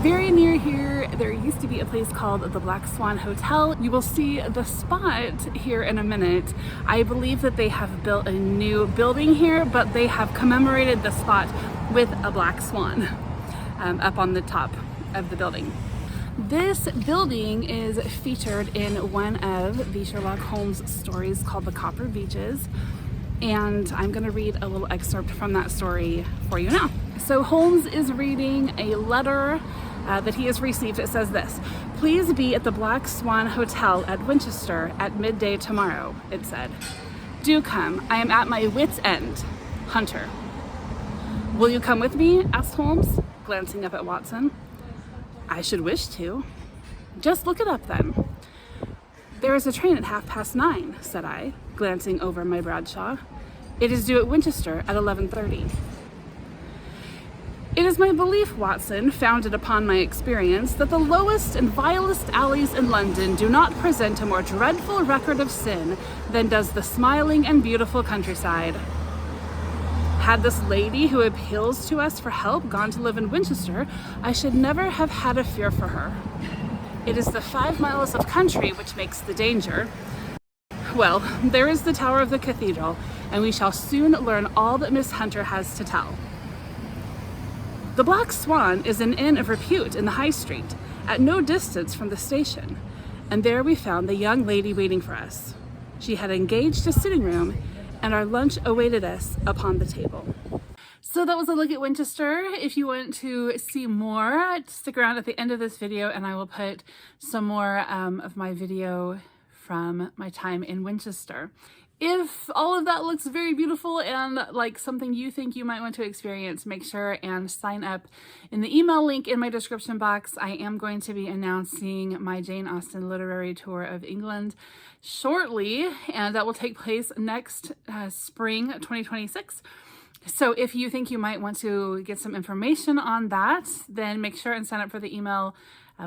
Very near here, there used to be a place called the Black Swan Hotel. You will see the spot here in a minute. I believe that they have built a new building here, but they have commemorated the spot with a black swan up on the top of the building. This building is featured in one of the Sherlock Holmes stories called The Copper Beeches, and I'm going to read a little excerpt from that story for you now. So Holmes is reading a letter that he has received. It says this: "Please be at the Black Swan Hotel at Winchester at midday tomorrow," it said. "Do come. I am at my wit's end. Hunter." "Will you come with me?" asked Holmes, glancing up at Watson. "I should wish to." "Just look it up then." "There is a train at 9:30, said I, glancing over my Bradshaw. "It is due at Winchester at 11:30. "It is my belief, Watson, founded upon my experience, that the lowest and vilest alleys in London do not present a more dreadful record of sin than does the smiling and beautiful countryside. Had this lady who appeals to us for help gone to live in Winchester, I should never have had a fear for her. It is the 5 miles of country which makes the danger. Well, there is the tower of the cathedral, and we shall soon learn all that Miss Hunter has to tell. The Black Swan is an inn of repute in the High Street, at no distance from the station, and there we found the young lady waiting for us. She had engaged a sitting room, and our lunch awaited us upon the table." So that was a look at Winchester. If you want to see more, stick around at the end of this video and I will put some more of my video from my time in Winchester. If all of that looks very beautiful and like something you think you might want to experience, make sure and sign up in the email link in my description box. I am going to be announcing my Jane Austen literary tour of England shortly, and that will take place next spring 2026. So if you think you might want to get some information on that, then make sure and sign up for the email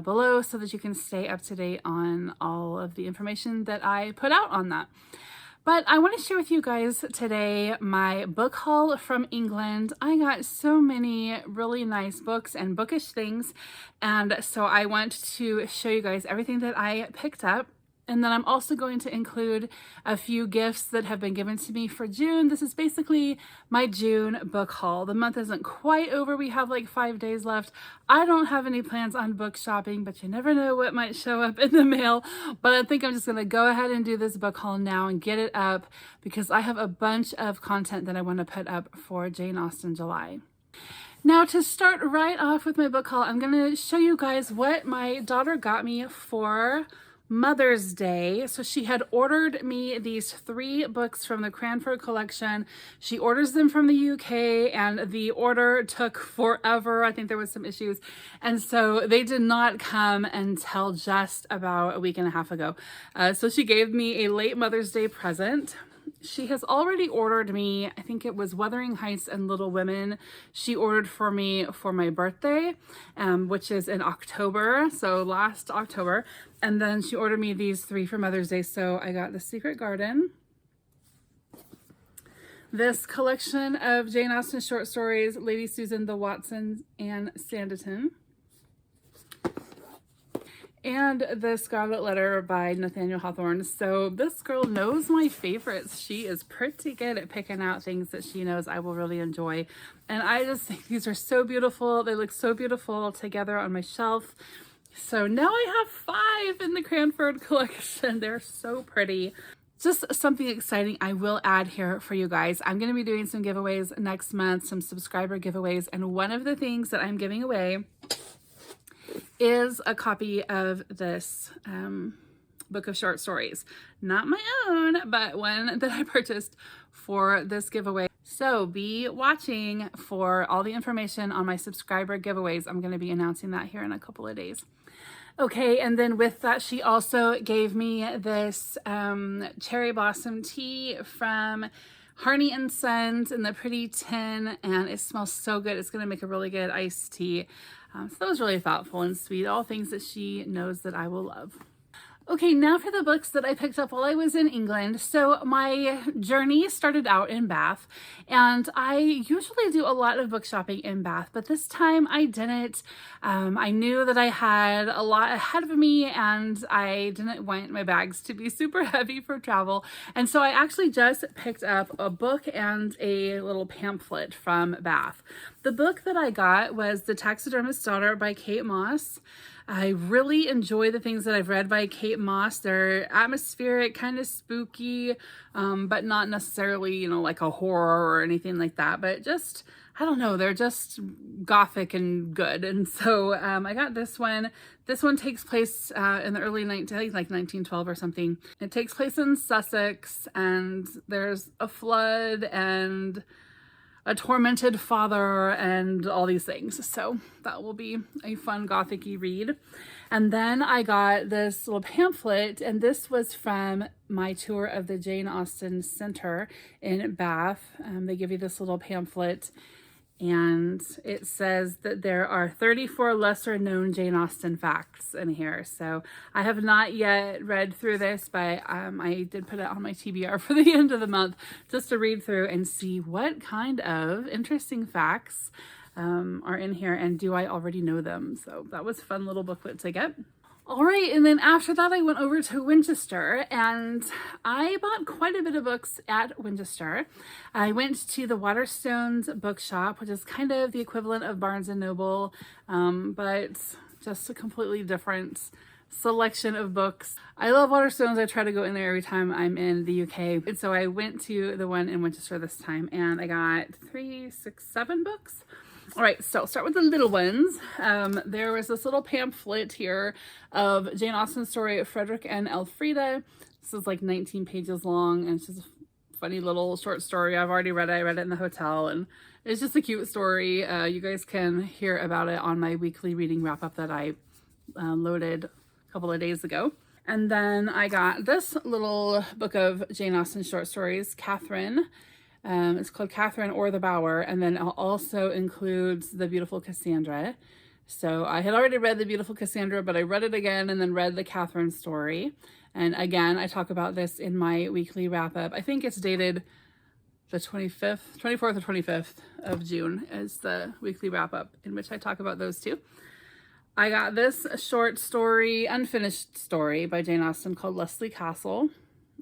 below so that you can stay up to date on all of the information that I put out on that. But I want to share with you guys today my book haul from England. I got so many really nice books and bookish things, and so I want to show you guys everything that I picked up. And then I'm also going to include a few gifts that have been given to me for June. This is basically my June book haul. The month isn't quite over. We have like 5 days left. I don't have any plans on book shopping, but you never know what might show up in the mail. But I think I'm just going to go ahead and do this book haul now and get it up because I have a bunch of content that I want to put up for Jane Austen July. Now, to start right off with my book haul, I'm going to show you guys what my daughter got me for Mother's Day. So she had ordered me these 3 books from the Cranford collection. She orders them from the UK and the order took forever. I think there was some issues. And so they did not come until just about a week and a half ago. So she gave me a late Mother's Day present. She has already ordered me, I think it was Wuthering Heights and Little Women. She ordered for me for my birthday, which is in October, so last October. And then she ordered me these 3 for Mother's Day. So I got The Secret Garden, this collection of Jane Austen short stories, Lady Susan, The Watsons, and Sanditon, and The Scarlet Letter by Nathaniel Hawthorne. So this girl knows my favorites. She is pretty good at picking out things that she knows I will really enjoy. And I just think these are so beautiful. They look so beautiful together on my shelf. So now I have 5 in the Cranford collection. They're so pretty. Just something exciting I will add here for you guys. I'm going to be doing some giveaways next month, some subscriber giveaways. And one of the things that I'm giving away is a copy of this book of short stories. Not my own, but one that I purchased for this giveaway. So be watching for all the information on my subscriber giveaways. I'm going to be announcing that here in a couple of days. Okay, and then with that, she also gave me this cherry blossom tea from Harney and Sons in the pretty tin, and it smells so good. It's going to make a really good iced tea. So that was really thoughtful and sweet. All things that she knows that I will love. Okay, now for the books that I picked up while I was in England. So my journey started out in Bath, and I usually do a lot of book shopping in Bath, but this time I didn't. I knew that I had a lot ahead of me, and I didn't want my bags to be super heavy for travel. And so I actually just picked up a book and a little pamphlet from Bath. The book that I got was The Taxidermist's Daughter by Kate Moss. I really enjoy the things that I've read by Kate Moss. They're atmospheric, kind of spooky, but not necessarily, you know, like a horror or anything like that. But just, I don't know, they're just gothic and good. And so I got this one. This one takes place in the early 19, I think like 1912 or something. It takes place in Sussex, and there's a flood and a tormented father and all these things. So that will be a fun gothic-y read. And then I got this little pamphlet, and this was from my tour of the Jane Austen Center in Bath. They give you this little pamphlet, and it says that there are 34 lesser known Jane Austen facts in here. So I have not yet read through this, but I did put it on my TBR for the end of the month just to read through and see what kind of interesting facts are in here, and do I already know them. So that was a fun little booklet to get. All right, and then after that, I went over to Winchester, and I bought quite a bit of books at Winchester. I went to the Waterstones bookshop, which is kind of the equivalent of Barnes & Noble, but just a completely different selection of books. I love Waterstones. I try to go in there every time I'm in the UK. And so I went to the one in Winchester this time, and I got 3, 6, 7 books. All right, so I'll start with the little ones. There was this little pamphlet here of Jane Austen's story of Frederick and Elfrida. This is like 19 pages long, and it's just a funny little short story. I've already read it. I read it in the hotel, and it's just a cute story. You guys can hear about it on my weekly reading wrap-up that I loaded a couple of days ago. And then I got this little book of Jane Austen short stories, Catherine. It's called Catherine or the Bower, and then it also includes The Beautiful Cassandra. So I had already read The Beautiful Cassandra, but I read it again and then read the Catherine story. And again, I talk about this in my weekly wrap-up. I think it's dated the 24th or 25th of June is the weekly wrap-up in which I talk about those two. I got this short story, unfinished story by Jane Austen called Leslie Castle.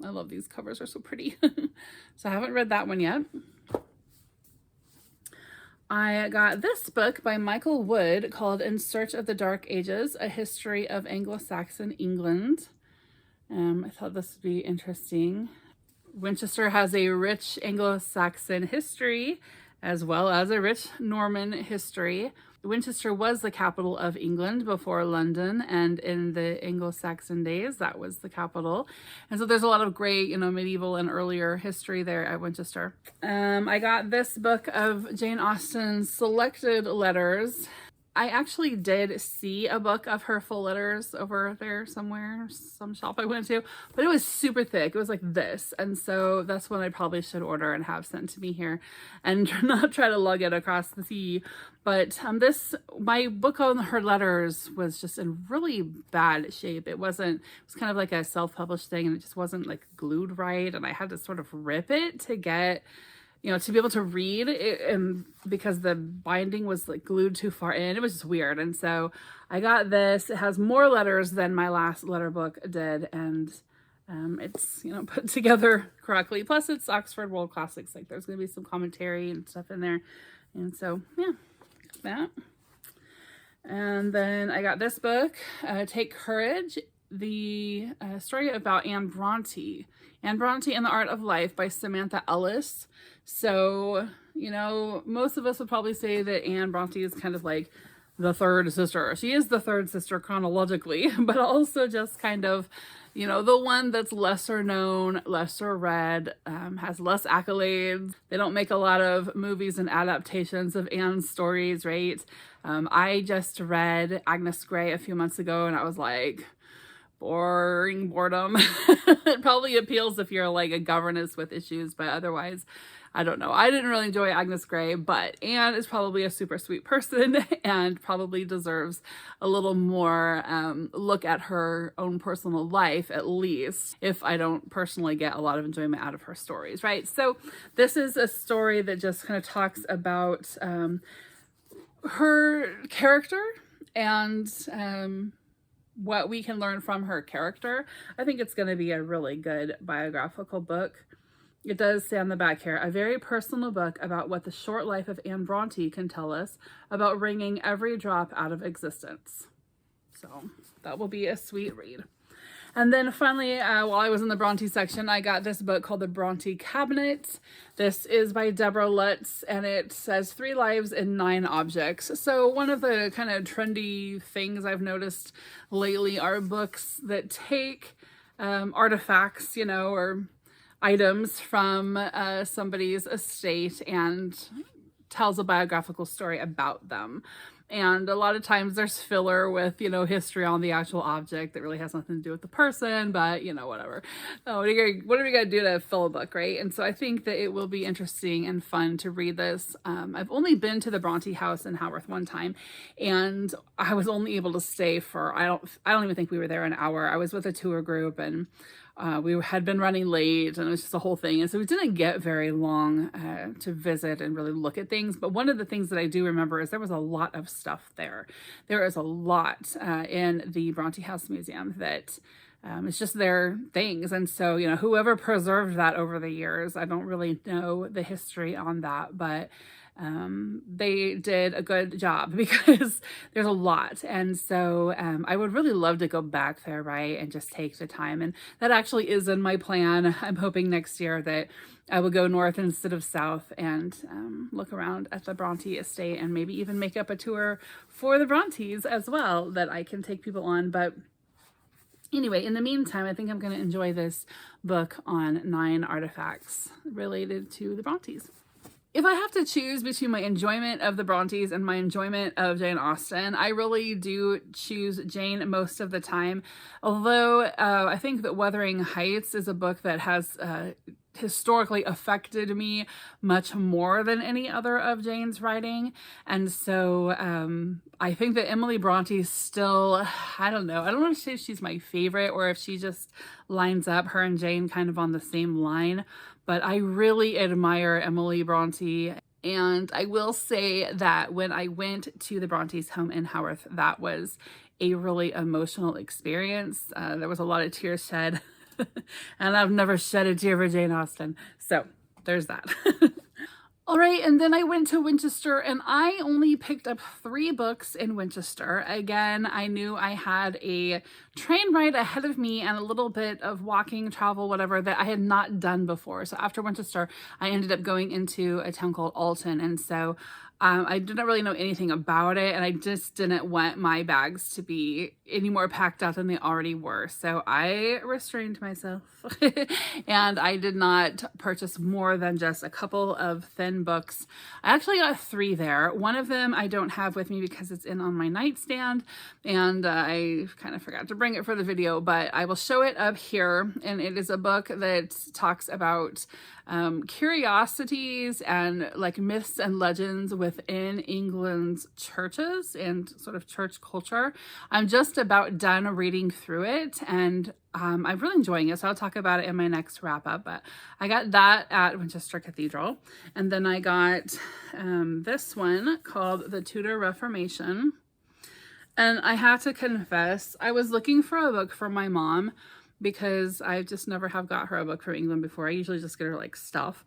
I love these covers, are so pretty. So I haven't read that one yet. I got this book by Michael Wood called In Search of the Dark Ages, A History of Anglo-Saxon England. I thought this would be interesting. Winchester has a rich Anglo-Saxon history as well as a rich Norman history. Winchester was the capital of England before London, and in the Anglo-Saxon days, that was the capital. And so there's a lot of great, medieval and earlier history there at Winchester. I got this book of Jane Austen's selected letters. I actually did see a book of her full letters over there somewhere, some shop I went to, but it was super thick. It was like this. And so that's what I probably should order and have sent to me here and not try to lug it across the sea. But my book on her letters was just in really bad shape. It was kind of like a self-published thing, and it just wasn't like glued right. And I had to sort of rip it to get, to be able to read it, and because the binding was like glued too far in, it was just weird. And so I got this. It has more letters than my last letter book did, and it's put together correctly. Plus, it's Oxford World Classics. Like there's going to be some commentary and stuff in there, and so yeah, that. And then I got this book, Take Courage, the story about Anne Bronte and the Art of Life by Samantha Ellis. So, most of us would probably say that Anne Bronte is kind of like the third sister. She is the third sister chronologically, but also just kind of, the one that's lesser known, lesser read, has less accolades. They don't make a lot of movies and adaptations of Anne's stories, right? I just read Agnes Grey a few months ago, and I was like, boring boredom. It probably appeals if you're like a governess with issues, but otherwise I don't know. I didn't really enjoy Agnes Grey, but Anne is probably a super sweet person and probably deserves a little more look at her own personal life, at least, if I don't personally get a lot of enjoyment out of her stories, right? So this is a story that just kind of talks about her character and what we can learn from her character. I think it's going to be a really good biographical book. It does say on the back here, a very personal book about what the short life of Anne Bronte can tell us about wringing every drop out of existence. So that will be a sweet read. And then finally, while I was in the Bronte section, I got this book called The Bronte Cabinet. This is by Deborah Lutz, and it says 3 lives in 9 objects. So one of the kind of trendy things I've noticed lately are books that take artifacts, you know, or items from somebody's estate and tells a biographical story about them. And a lot of times there's filler with, you know, history on the actual object that really has nothing to do with the person, but, you know, whatever. Oh, what are you going to do to fill a book, right? And so I think that it will be interesting and fun to read this. I've only been to the Bronte house in Haworth one time, and I was only able to stay for, I don't even think we were there an hour. I was with a tour group, and we had been running late, and it was just a whole thing. And so we didn't get very long to visit and really look at things. But one of the things that I do remember is there was a lot of stuff there. There is a lot in the Bronte House Museum that it's just their things. And so, you know, whoever preserved that over the years, I don't really know the history on that, but they did a good job because there's a lot. And so I would really love to go back there, right, and just take the time. And that actually is in my plan. I'm hoping next year that I will go north instead of south and look around at the Bronte estate and maybe even make up a tour for the Brontes as well that I can take people on. But anyway, in the meantime, I think I'm going to enjoy this book on 9 artifacts related to the Brontes. If I have to choose between my enjoyment of the Brontes and my enjoyment of Jane Austen, I really do choose Jane most of the time. Although I think that Wuthering Heights is a book that has historically affected me much more than any other of Jane's writing. And so I think that Emily Bronte still, I don't know if she's my favorite or if she just lines up, her and Jane kind of on the same line. But I really admire Emily Bronte. And I will say that when I went to the Brontes' home in Haworth, that was a really emotional experience. There was a lot of tears shed. And I've never shed a tear for Jane Austen. So there's that. All right, and then I went to Winchester, and I only picked up 3 books in Winchester. Again, I knew I had a train ride ahead of me and a little bit of walking, travel, whatever, that I had not done before. So after Winchester, I ended up going into a town called Alton, and so I didn't really know anything about it, and I just didn't want my bags to be any more packed out than they already were. So I restrained myself and I did not purchase more than just a couple of thin books. I actually got 3 there. One of them I don't have with me because it's in on my nightstand, and I kind of forgot to bring it for the video, but I will show it up here. And it is a book that talks about curiosities and like myths and legends within England's churches and sort of church culture. I'm just about done reading through it, and I'm really enjoying it, so I'll talk about it in my next wrap up. But I got that at Winchester Cathedral, and then I got this one called The Tudor Reformation. And I have to confess, I was looking for a book for my mom because I just never have got her a book from England before. I usually just get her like stuff.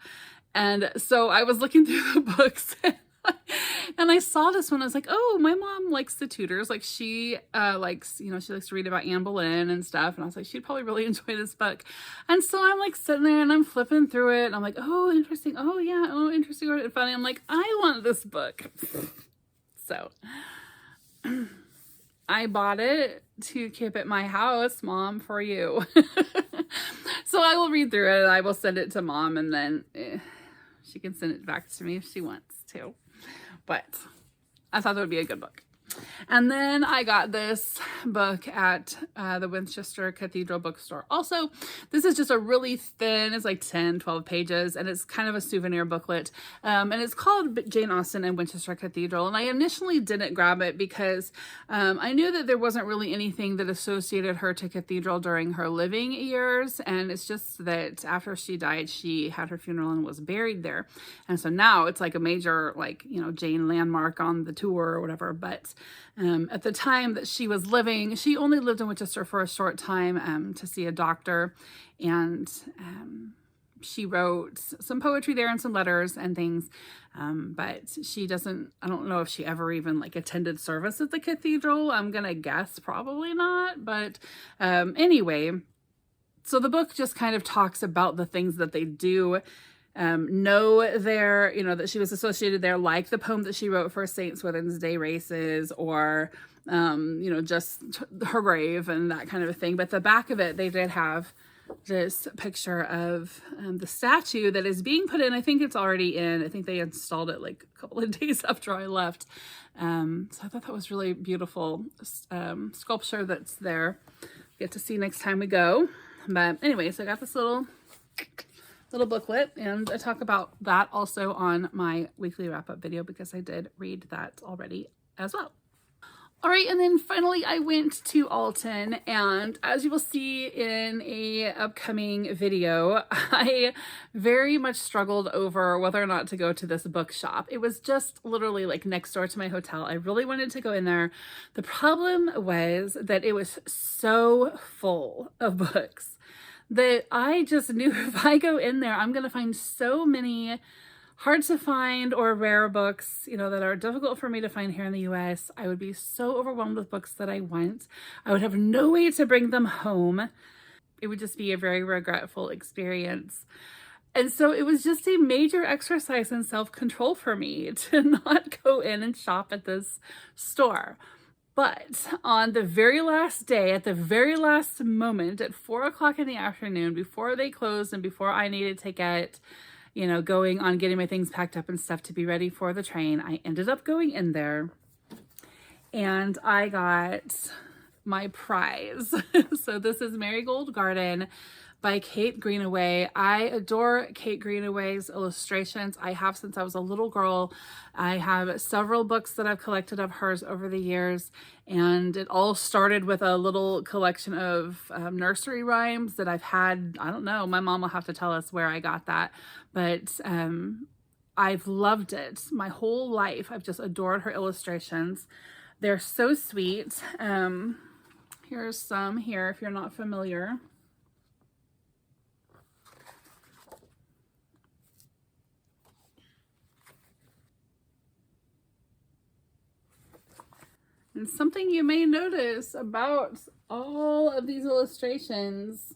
And so I was looking through the books and I saw this one. I was like, oh, my mom likes the Tudors. Like she likes, you know, she likes to read about Anne Boleyn and stuff. And I was like, she'd probably really enjoy this book. And so I'm like sitting there and I'm flipping through it. And I'm like, oh, interesting. Oh yeah. Oh, interesting. And funny. I'm like, I want this book. So I bought it to keep at my house, Mom, for you. So I will read through it and I will send it to Mom, and then she can send it back to me if she wants to. But I thought that would be a good book. And then I got this book at the Winchester Cathedral bookstore. Also, this is just a really thin, it's like 10, 12 pages, and it's kind of a souvenir booklet. And it's called Jane Austen and Winchester Cathedral. And I initially didn't grab it because I knew that there wasn't really anything that associated her to Cathedral during her living years. And it's just that after she died, she had her funeral and was buried there. And so now it's like a major, like, you know, Jane landmark on the tour or whatever. But at the time that she was living, she only lived in Winchester for a short time to see a doctor. And she wrote some poetry there and some letters and things. But she doesn't, I don't know if she ever even like attended service at the cathedral. I'm going to guess probably not. But anyway, so the book just kind of talks about the things that they do know there, you know, that she was associated there, like the poem that she wrote for St. Swithin's Day races, or, you know, just her grave and that kind of a thing. But the back of it, they did have this picture of the statue that is being put in. I think it's already in. I think they installed it like a couple of days after I left. So I thought that was really beautiful sculpture that's there. Get to see next time we go. But anyway, so I got this little booklet, and I talk about that also on my weekly wrap-up video because I did read that already as well. All right, and then finally I went to Alton, and as you will see in a upcoming video, I very much struggled over whether or not to go to this bookshop. It was just literally like next door to my hotel. I really wanted to go in there. The problem was that it was so full of books that I just knew if I go in there, I'm going to find so many hard to find or rare books, you know, that are difficult for me to find here in the US. I would be so overwhelmed with books that I want. I would have no way to bring them home. It would just be a very regretful experience. And so it was just a major exercise in self-control for me to not go in and shop at this store. But on the very last day, at the very last moment, at 4 o'clock in the afternoon, before they closed and before I needed to get, you know, going on getting my things packed up and stuff to be ready for the train, I ended up going in there and I got my prize. So this is Marigold Garden by Kate Greenaway. I adore Kate Greenaway's illustrations. I have since I was a little girl. I have several books that I've collected of hers over the years, and it all started with a little collection of nursery rhymes that I've had. I don't know, my mom will have to tell us where I got that, but I've loved it my whole life. I've just adored her illustrations. They're so sweet. Here's some here if you're not familiar. And something you may notice about all of these illustrations,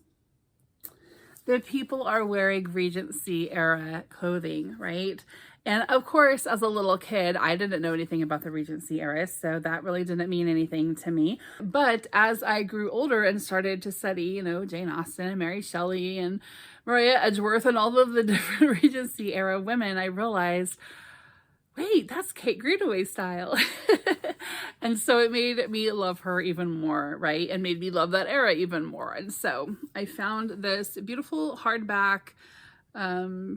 the people are wearing Regency era clothing, right? And of course, as a little kid, I didn't know anything about the Regency era, so that really didn't mean anything to me. But as I grew older and started to study, you know, Jane Austen and Mary Shelley and Maria Edgeworth and all of the different Regency era women, I realized, wait, that's Kate Greenaway style. And so it made me love her even more, right? And made me love that era even more. And so I found this beautiful hardback,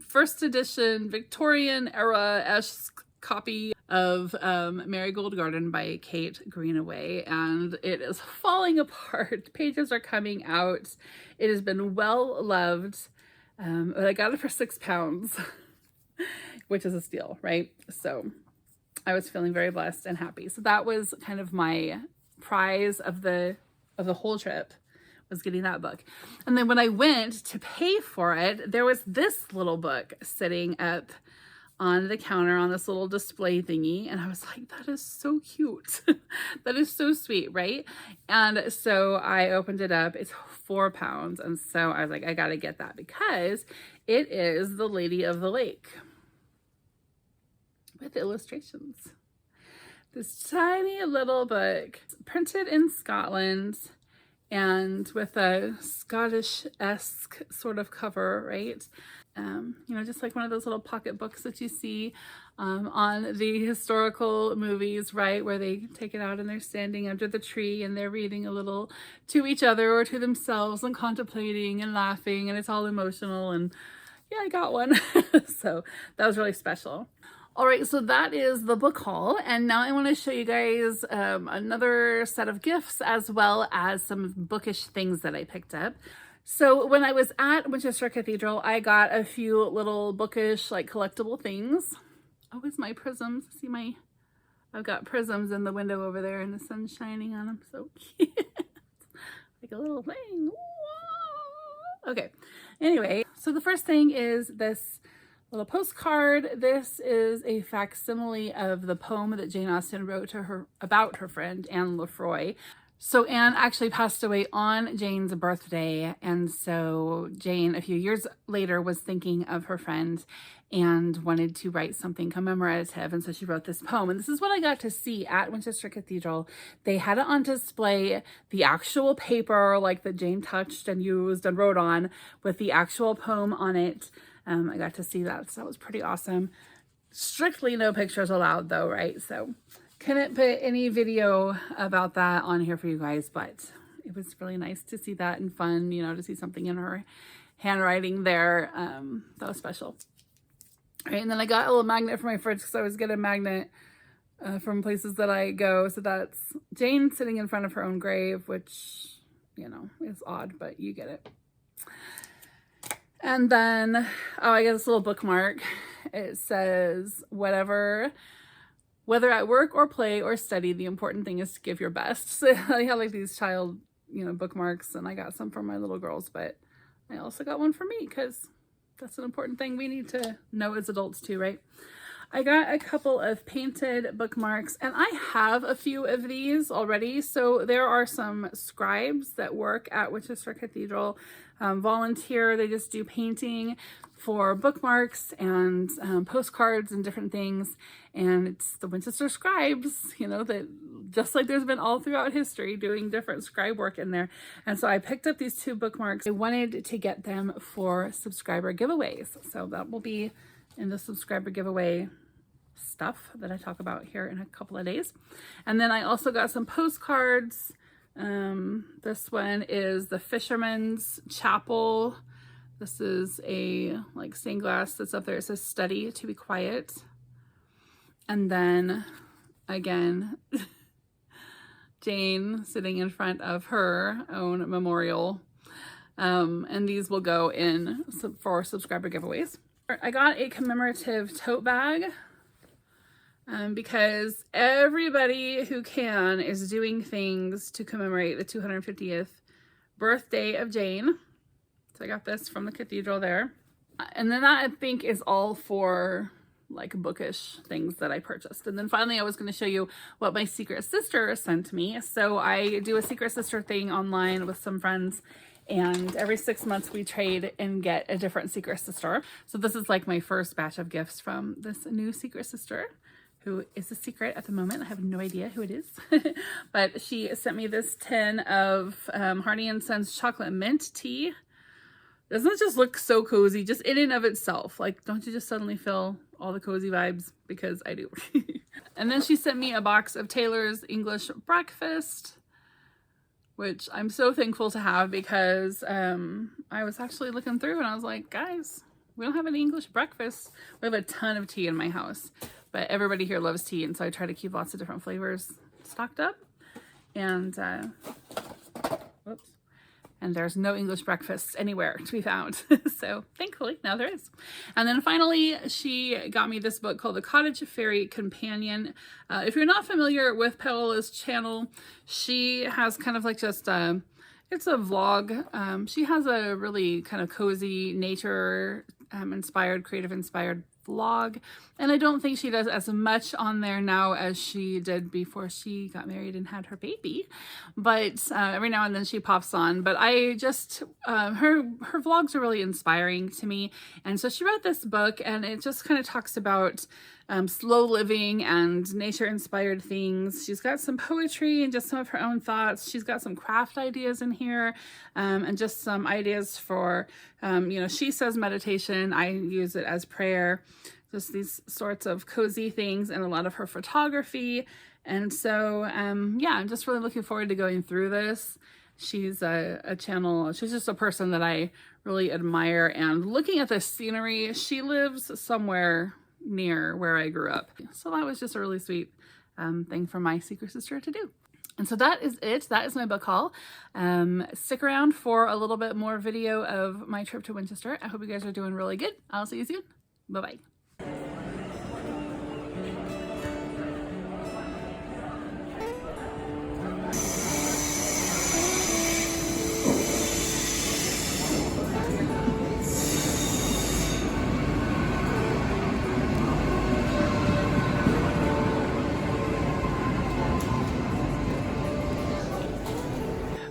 first edition Victorian era-esque copy of Marigold Garden by Kate Greenaway, and it is falling apart. Pages are coming out. It has been well loved. I got it for £6. Which is a steal, right? So I was feeling very blessed and happy. So that was kind of my prize of the whole trip, was getting that book. And then when I went to pay for it, there was this little book sitting up on the counter on this little display thingy. And I was like, that is so cute. That is so sweet, right? And so I opened it up. It's £4. And so I was like, I got to get that because it is The Lady of the Lake with illustrations. This tiny little book printed in Scotland and with a Scottish-esque sort of cover, right? You know, just like one of those little pocket books that you see on the historical movies, right? Where they take it out and they're standing under the tree and they're reading a little to each other or to themselves and contemplating and laughing, and it's all emotional. And yeah, I got one. So that was really special. All right, so that is the book haul. And now I want to show you guys another set of gifts as well as some bookish things that I picked up. So when I was at Winchester Cathedral, I got a few little bookish, like collectible things. Oh, it's my prisms. See I've got prisms in the window over there and the sun's shining on them. So cute. Like a little thing. Whoa. Okay. Anyway, so the first thing is this little postcard. This is a facsimile of the poem that Jane Austen wrote to her about her friend Anne Lefroy. So Anne actually passed away on Jane's birthday, and so Jane a few years later was thinking of her friend and wanted to write something commemorative, and so she wrote this poem. And this is what I got to see at Winchester Cathedral. They had it on display, the actual paper like that Jane touched and used and wrote on with the actual poem on it. I got to see that, so that was pretty awesome. Strictly no pictures allowed though, right? So couldn't put any video about that on here for you guys, but it was really nice to see that and fun, you know, to see something in her handwriting there. That was special. All right, and then I got a little magnet for my fridge because I always get a magnet from places that I go. So that's Jane sitting in front of her own grave, which, you know, is odd, but you get it. And then, oh, I got this little bookmark. It says, whether at work or play or study, the important thing is to give your best. So I have like these child, you know, bookmarks, and I got some for my little girls, but I also got one for me because that's an important thing we need to know as adults too, right? I got a couple of painted bookmarks, and I have a few of these already. So there are some scribes that work at Winchester Cathedral, volunteer. They just do painting for bookmarks and postcards and different things. And it's the Winchester scribes, you know, that just like there's been all throughout history doing different scribe work in there. And so I picked up these two bookmarks. I wanted to get them for subscriber giveaways. So that will be in the subscriber giveaway stuff that I talk about here in a couple of days. And then I also got some postcards. This one is the Fisherman's Chapel. This is a like stained glass that's up there. It says study to be quiet. And then again, Jane sitting in front of her own memorial. And these will go in for subscriber giveaways. I got a commemorative tote bag because everybody who can is doing things to commemorate the 250th birthday of Jane. So I got this from the cathedral there. And then that I think is all for like bookish things that I purchased. And then finally I was going to show you what my secret sister sent me. So I do a secret sister thing online with some friends, and every 6 months we trade and get a different secret sister. So this is like my first batch of gifts from this new secret sister, who is a secret at the moment. I have no idea who it is. But she sent me this tin of Hardy & Sons chocolate mint tea. Doesn't it just look so cozy just in and of itself? Like, don't you just suddenly feel all the cozy vibes? Because I do. And then she sent me a box of Taylor's English breakfast, which I'm so thankful to have because I was actually looking through and I was like, guys, we don't have any English breakfast. We have a ton of tea in my house, but everybody here loves tea, and so I try to keep lots of different flavors stocked up. And whoops. And there's no English breakfast anywhere to be found. So thankfully now there is. And then finally, she got me this book called The Cottage Fairy Companion. If you're not familiar with Paola's channel, she has kind of like just it's a vlog. She has a really kind of cozy nature inspired, creative inspired vlog, and I don't think she does as much on there now as she did before she got married and had her baby, but every now and then she pops on. But I just her vlogs are really inspiring to me, and so she wrote this book, and it just kind of talks about slow living and nature-inspired things. She's got some poetry and just some of her own thoughts. She's got some craft ideas in here, and just some ideas for, you know, she says meditation. I use it as prayer. Just these sorts of cozy things, and a lot of her photography. And so, yeah, I'm just really looking forward to going through this. She's a channel. She's just a person that I really admire. And looking at this scenery, she lives somewhere near where I grew up. So that was just a really sweet thing for my secret sister to do. And so that is it. That is my book haul. Stick around for a little bit more video of my trip to Winchester. I hope you guys are doing really good. I'll see you soon. Bye-bye.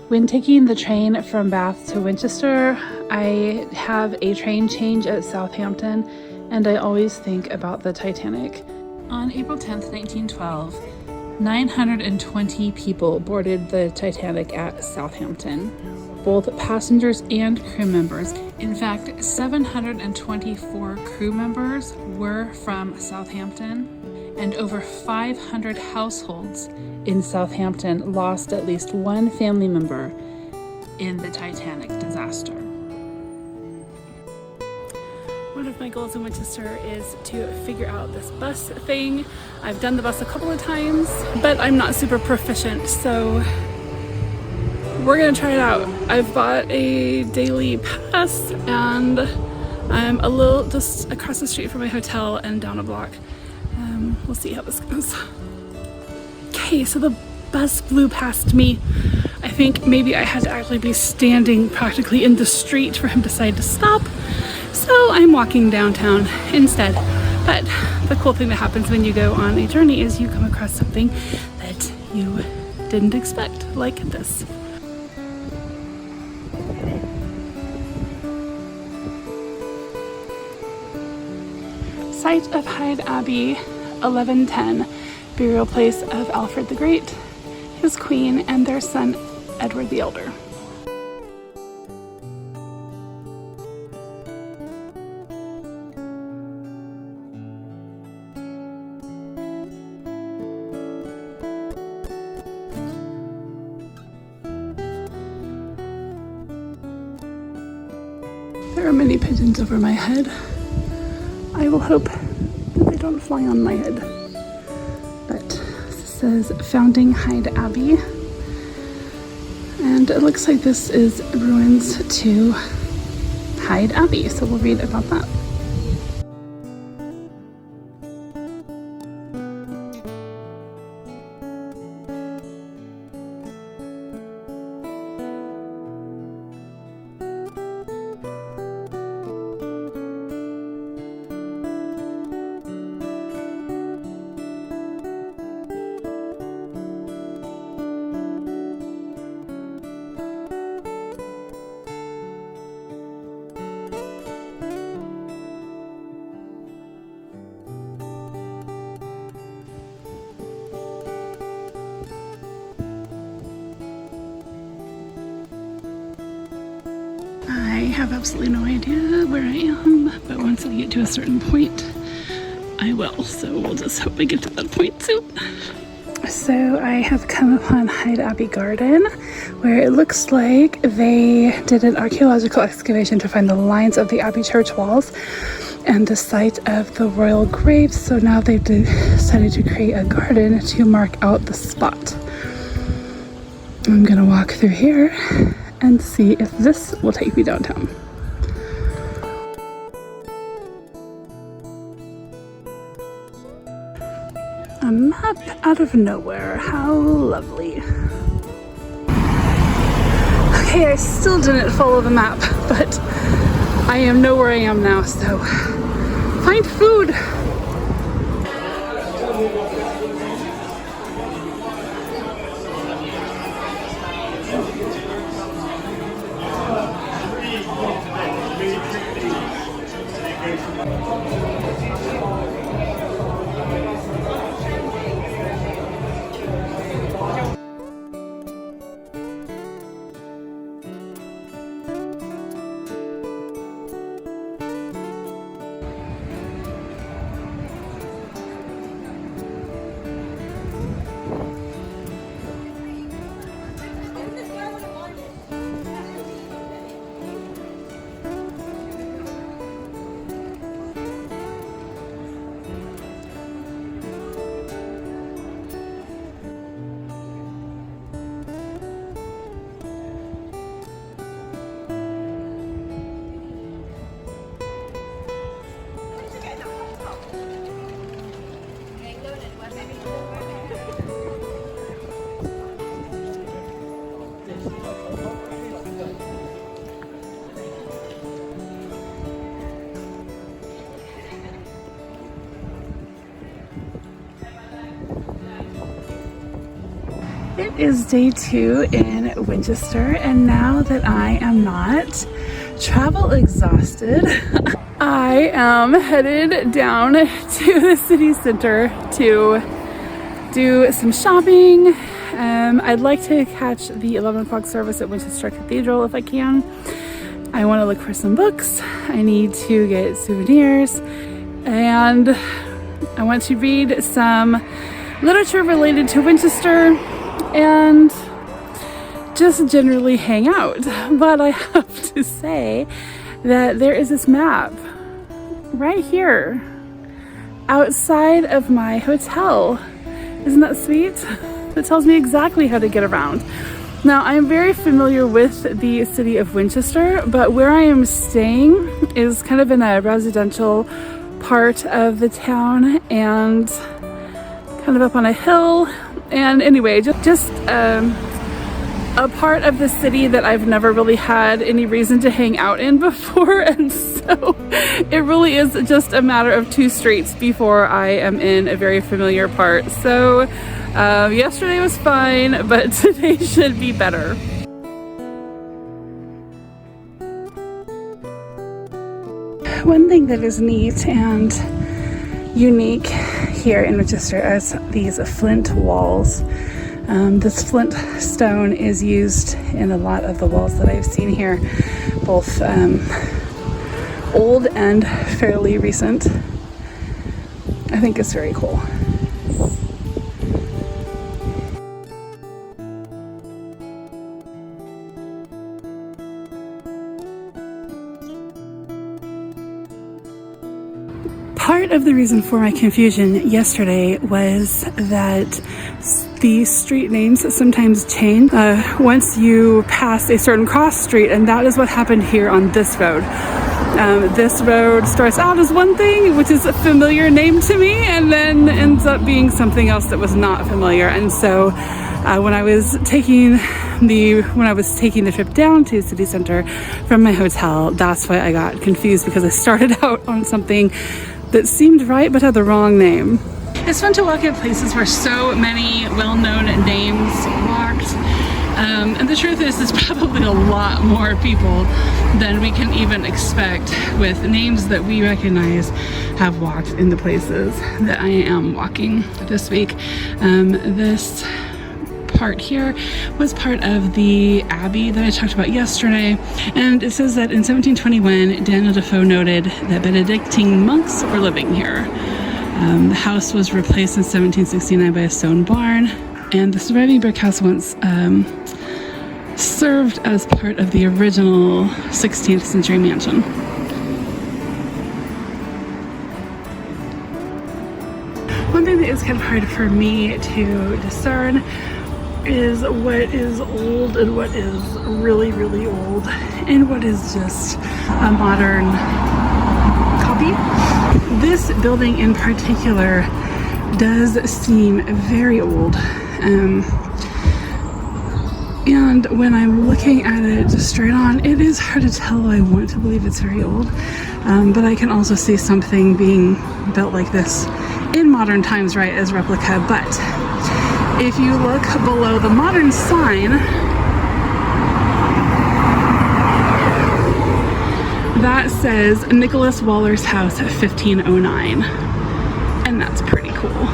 When taking the train from Bath to Winchester, I have a train change at Southampton, and I always think about the Titanic. On April 10th, 1912, 920 people boarded the Titanic at Southampton, both passengers and crew members. In fact, 724 crew members were from Southampton, and over 500 households in Southampton lost at least one family member in the Titanic disaster. One of my goals in Winchester is to figure out this bus thing. I've done the bus a couple of times, but I'm not super proficient, so we're gonna try it out. I've bought a daily pass, and I'm a little just across the street from my hotel and down a block. We'll see how this goes. Okay, so the bus flew past me. I think maybe I had to actually be standing practically in the street for him to decide to stop. So I'm walking downtown instead. But the cool thing that happens when you go on a journey is you come across something that you didn't expect, like this. Site of Hyde Abbey, 1110. Burial place of Alfred the Great, his queen, and their son Edward the Elder. There are many pigeons over my head. I will hope that they don't fly on my head. But this says Founding Hyde Abbey, and it looks like this is ruins to Hyde Abbey, so we'll read about that. I have absolutely no idea where I am, but once I get to a certain point, I will. So we'll just hope I get to that point soon. So I have come upon Hyde Abbey Garden, where it looks like they did an archaeological excavation to find the lines of the Abbey church walls and the site of the royal graves. So now they've decided to create a garden to mark out the spot. I'm gonna walk through here and see if this will take me downtown. A map out of nowhere, how lovely. Okay, I still didn't follow the map, but I know where I am now, so find food. It is day 2 in Winchester, and now that I am not travel exhausted, I am headed down to the city center to do some shopping. I'd like to catch the 11 o'clock service at Winchester Cathedral if I can. I want to look for some books. I need to get souvenirs, and I want to read some literature related to Winchester and just generally hang out. But I have to say that there is this map right here outside of my hotel. Isn't that sweet? It tells me exactly how to get around. Now, I'm very familiar with the city of Winchester, but where I am staying is kind of in a residential part of the town and kind of up on a hill. And anyway, just a part of the city that I've never really had any reason to hang out in before. And so it really is just a matter of 2 streets before I am in a very familiar part. So yesterday was fine, but today should be better. One thing that is neat and unique here in Winchester is these flint walls. This flint stone is used in a lot of the walls that I've seen here, both old and fairly recent. I think it's very cool. Part of the reason for my confusion yesterday was that the street names sometimes change once you pass a certain cross street, and that is what happened here on this road. This road starts out as one thing, which is a familiar name to me, and then ends up being something else that was not familiar. And so when I was taking the trip down to city center from my hotel, that's why I got confused, because I started out on something that seemed right but had the wrong name. It's fun to walk in places where so many well-known names walked. And the truth is, there's probably a lot more people than we can even expect with names that we recognize have walked in the places that I am walking this week. This part here was part of the abbey that I talked about yesterday, and it says that in 1721 Daniel Defoe noted that Benedictine monks were living here. The house was replaced in 1769 by a stone barn, and the surviving brick house once served as part of the original 16th century mansion. One thing that is kind of hard for me to discern is what is old and what is really, really old, and what is just a modern copy. This building in particular does seem very old, and when I'm looking at it straight on, it is hard to tell. I want to believe it's very old, but I can also see something being built like this in modern times, right, as replica. But if you look below the modern sign, that says Nicholas Waller's house at 1509, and that's pretty cool.